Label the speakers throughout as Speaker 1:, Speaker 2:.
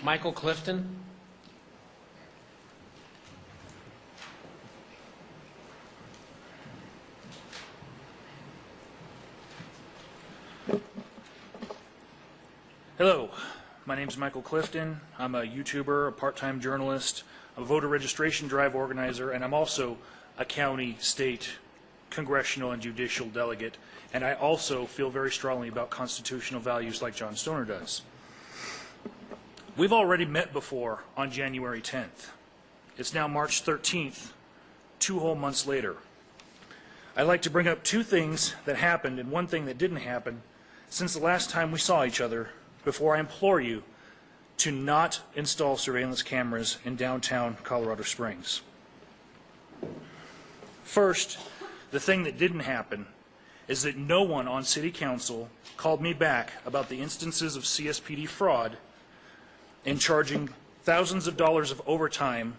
Speaker 1: Michael Clifton.
Speaker 2: Hello, my name is Michael Clifton. I'm a YouTuber, a part-time journalist, a voter registration drive organizer, and I'm also a county, state, congressional, and judicial delegate. And I also feel very strongly about constitutional values like John Stoner does. We've already met before on January 10th. It's now March 13th, 2 whole months later. I'd like to bring up two things that happened and one thing that didn't happen since the last time we saw each other before I implore you to not install surveillance cameras in downtown Colorado Springs. First, the thing that didn't happen is that no one on City Council called me back about the instances of CSPD fraud in charging thousands of dollars of overtime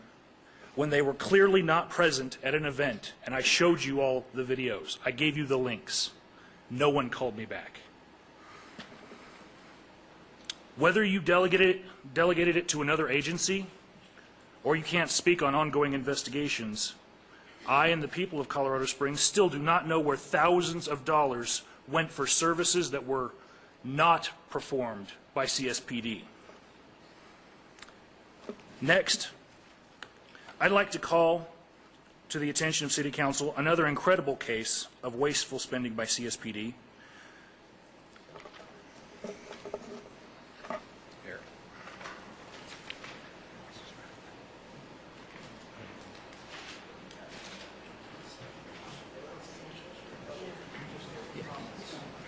Speaker 2: when they were clearly not present at an event, and I showed you all the videos. I gave you the links. No one called me back. Whether you delegated it to another agency or you can't speak on ongoing investigations, I and the people of Colorado Springs still do not know where thousands of dollars went for services that were not performed by CSPD. Next, I'd like to call to the attention of City Council another incredible case of wasteful spending by CSPD.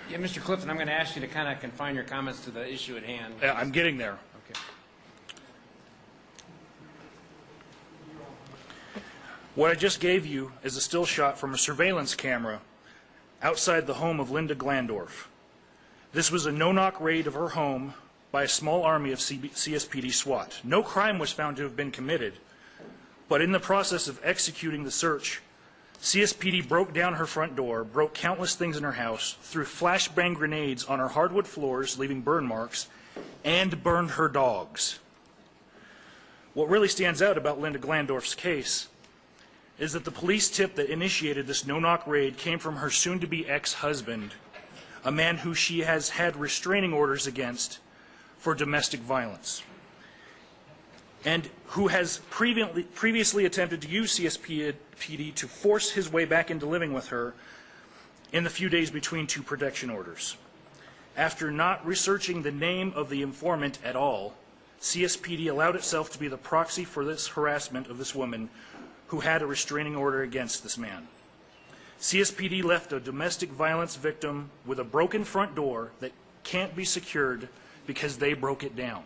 Speaker 1: Yeah, Mr. Clifton, I'm going to ask you to kind of confine your comments to the issue at hand.
Speaker 2: Yeah, I'm getting there.
Speaker 1: Okay.
Speaker 2: What I just gave you is a still shot from a surveillance camera outside the home of Linda Glandorf. This was a no-knock raid of her home by a small army of CSPD SWAT. No crime was found to have been committed, but in the process of executing the search, CSPD broke down her front door, broke countless things in her house, threw flashbang grenades on her hardwood floors, leaving burn marks, and burned her dogs. What really stands out about Linda Glandorf's case is that the police tip that initiated this no-knock raid came from her soon-to-be ex-husband, a man who she has had restraining orders against for domestic violence, and who has previously attempted to use CSPD to force his way back into living with her in the few days between two protection orders. After not researching the name of the informant at all, CSPD allowed itself to be the proxy for this harassment of this woman who had a restraining order against this man. CSPD left a domestic violence victim with a broken front door that can't be secured because they broke it down.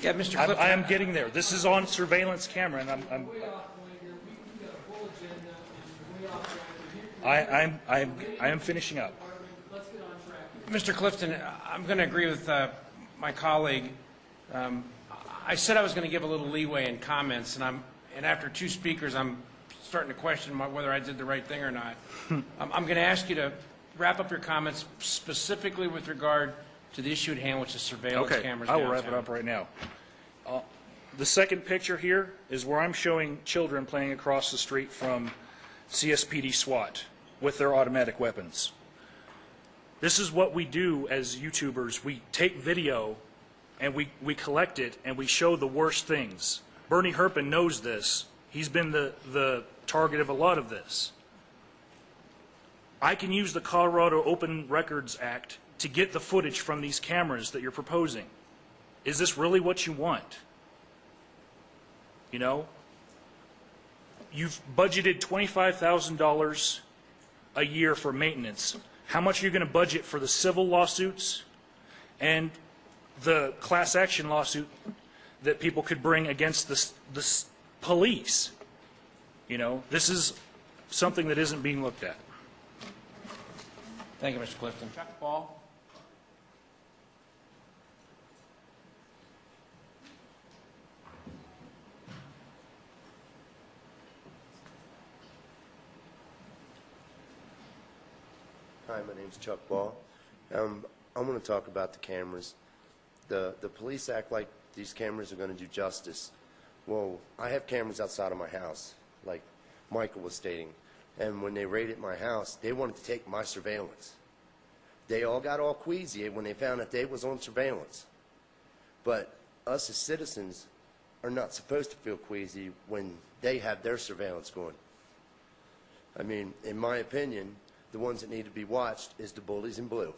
Speaker 1: Yeah, Mr. Clifton.
Speaker 2: I am getting there. This is on surveillance camera, and I am finishing up.
Speaker 1: Mr. Clifton, I'm going to agree with my colleague. I said I was going to give a little leeway in comments, and after two speakers, I'm starting to question whether I did the right thing or not. I'm going to ask you to wrap up your comments specifically with regard to the issue at hand, which is surveillance cameras.
Speaker 2: I will wrap it up right now. The second picture here is where I'm showing children playing across the street from CSPD SWAT with their automatic weapons. This is what we do as YouTubers. We take video and we collect it and we show the worst things. Bernie Herpin knows this. He's been the target of a lot of this. I can use the Colorado Open Records Act to get the footage from these cameras that you're proposing. Is this really what you want? You know? You've budgeted $25,000 a year for maintenance. How much are you going to budget for the civil lawsuits and the class action lawsuit that people could bring against the police? You know, this is something that isn't being looked at.
Speaker 1: Thank you, Mr. Clifton. Chuck Paul.
Speaker 3: Hi, my name's Chuck Ball. I'm going to talk about the cameras. The police act like these cameras are going to do justice. Well, I have cameras outside of my house, like Michael was stating. And when they raided my house, they wanted to take my surveillance. They all got all queasy when they found that they was on surveillance. But us as citizens are not supposed to feel queasy when they have their surveillance going. I mean, in my opinion, the ones that need to be watched is the bullies in blue.